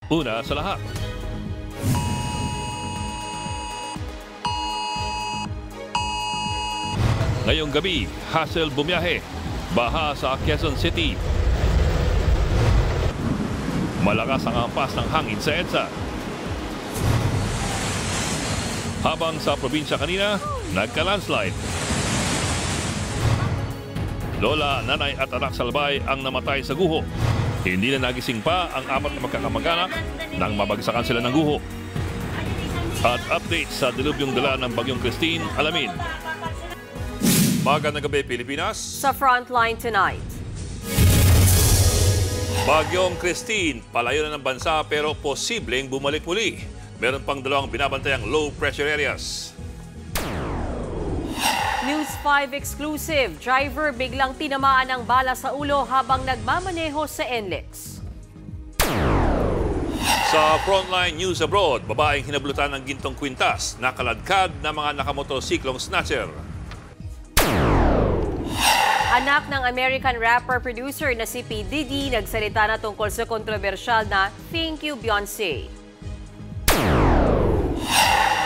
Una sa lahat, ngayong gabi, hassle bumiyahe, baha sa Quezon City. Malakas ang hampas ng hangin sa EDSA. Habang sa probinsya kanina, nagka-landslide. Lola, nanay at anak salbay ang namatay sa guho. Hindi na nagising pa ang apat na magkakamag-anak nang mabagsakan sila ng guho. At update sa dilubyong dala ng Bagyong Christine, alamin. Magandang gabi, Pilipinas. Sa Frontline tonight. Bagyong Christine, palayo na ng bansa pero posibleng bumalik muli. Meron pang dalawang binabantayang low pressure areas. News 5 exclusive. Driver biglang tinamaan ng bala sa ulo habang nagmamaneho sa NLEX. Sa Frontline News Abroad, babaeng hinablutan ng gintong kwintas, nakaladkad na mga nakamotosiklong snatcher. Anak ng American rapper-producer na si P. Diddy nagsalita na tungkol sa kontrobersyal na Thank You, Beyonce.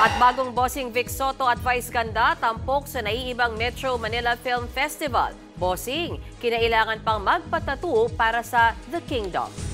At bagong bossing Vic Soto at Vice Ganda tampok sa naiibang Metro Manila Film Festival. Bossing, kinailangan pang magpatattoo para sa The Kingdom.